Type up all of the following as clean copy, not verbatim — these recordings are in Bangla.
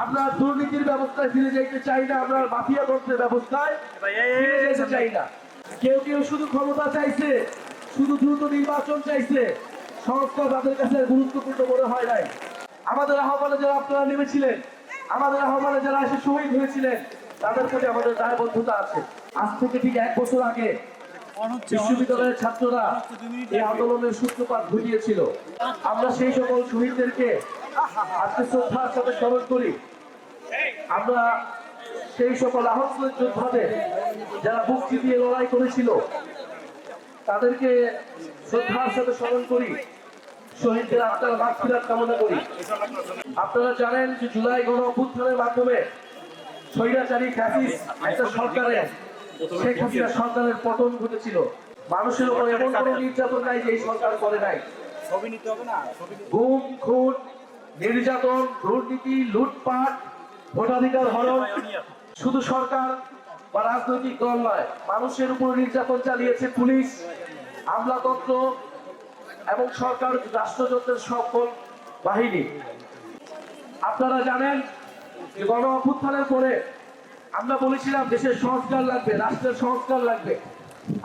আমরা দুর্নীতির ব্যবস্থায় ফিরে যাইতে চাই না, আমরা মাফিয়া তন্ত্রের ব্যবস্থায় ফিরে যেতে চাই না। কেউ কেউ শুধু ক্ষমতা চাইছে, শুধু দ্রুত নির্বাচন চাইছে, সংস্কার তাদের কাছে গুরুত্বপূর্ণ মনে হয় নাই। আমাদের আহ্বানে যারা আপনারা নেমেছিলেন, আমাদের আহ্বানে যারা এসে শহীদ হয়েছিলেন, তাদের প্রতি আমাদের দায়বদ্ধতা আছে। আজ থেকে ঠিক 1 বছর আগে বিশ্ববিদ্যালয়ের ছাত্ররা এই আন্দোলনের সূত্রপাত ঘটিয়েছিল। আমরা সেই সকল শহীদদেরকে আজকে শ্রদ্ধার সাথে স্মরণ করি। আমরা সেই সকল আহত যোদ্ধাদের যারা বুক চিতিয়ে লড়াই করেছিল তাদেরকে শ্রদ্ধার সাথে স্মরণ করি, শহীদদের আত্মার মাগফিরাত কামনা করি। আপনারা জানেন যে জুলাই গণ অভ্যুত্থানের মাধ্যমে স্বৈরাচারী ফ্যাসিস্ট একটা সরকারের, শেখ হাসিনা সরকারের পতন ঘটেছিল। মানুষের উপর এমন কোনো নির্যাতন নাই যে এই সরকার করে নাই। গুম, খুন, নির্যাতন, দুর্নীতি, লুটপাট, ভোটাধিকার হরণ শুধু সরকার বা রাজনৈতিক দল নয়, মানুষের উপর নির্যাতন চালিয়েছে পুলিশ, আমলাতন্ত্র এবং সরকার রাষ্ট্রযন্ত্রের সকল বাহিনী। আপনারা জানেন যে গণ অভ্যুত্থানের পরে আমরা বলেছিলাম দেশের সংস্কার লাগবে, রাষ্ট্রের সংস্কার লাগবে।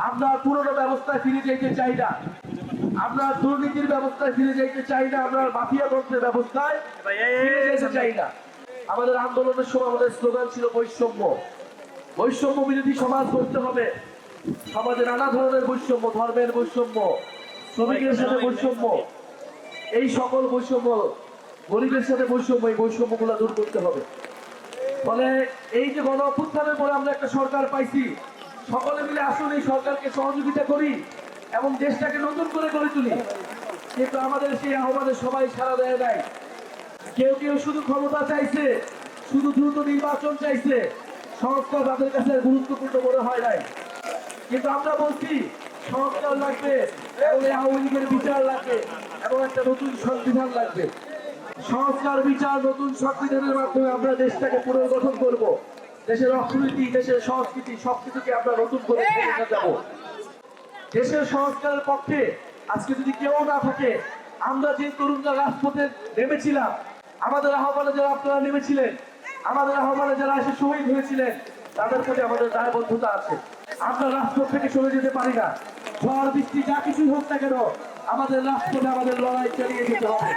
আমরা পুরনো ব্যবস্থায় ফিরে যেতে চাই না, আমরা দুর্নীতির ব্যবস্থায় ফিরে যেতে চাই না, আমরা মাফিয়া তন্ত্রের ব্যবস্থায় ফিরে যেতে চাই না। আমাদের আন্দোলনের সময় আমাদের স্লোগান ছিল বৈষম্য, বৈষম্য বিরোধী সমাজ করতে হবে। সমাজে নানা ধরনের বৈষম্য, ধর্মের বৈষম্য, শ্রমিকের সাথে বৈষম্য, এই সকল বৈষম্য, গরিবের সাথে বৈষম্য, এই বৈষম্যগুলো দূর করতে হবে। ফলে এই যে গণ অভ্যুত্থানের পরে আমরা একটা সরকার পাইছি, সকলে মিলে আসুন এই সরকারকে সহযোগিতা করি এবং দেশটাকে নতুন করে গড়ে তুলি। কিন্তু আমাদের সেই আহ্বানে সবাই সাড়া দেয় নাই। কেউ কেউ শুধু ক্ষমতা চাইছে, শুধু দ্রুত নির্বাচন চাইছে, সংস্কার তাদের কাছে গুরুত্বপূর্ণ মনে হয় নাই। কিন্তু আমরা বলছি সংস্কার লাগবে এবং এই আওয়ামী লীগের বিচার লাগবে এবং একটা নতুন সংবিধান লাগবে। সংস্কার, বিচার, নতুন সংবিধানের মাধ্যমে আমরা দেশটাকে পুনর্গঠন করব। দেশের অর্থনীতি, দেশের সংস্কৃতি সবকিছুকে আমরা নতুন করে ফেলে যাব। দেশের সংস্কারের পক্ষে আজকে যদি কেউ না থাকে, আমরা যে তরুণরা রাজপথে নেমেছিলাম, আমাদের আহ্বানে যারা আপনারা নেমেছিলেন, আমাদের আহ্বানে যারা এসে শহীদ হয়েছিলেন, তাদের প্রতি আমাদের দায়বদ্ধতা আছে। আমরা রাজপথ থেকে সরে যেতে পারি না। ঝড় বৃষ্টি যা কিছুই হোক না কেন, আমাদের রাজপথে আমাদের লড়াই চালিয়ে যেতে হবে।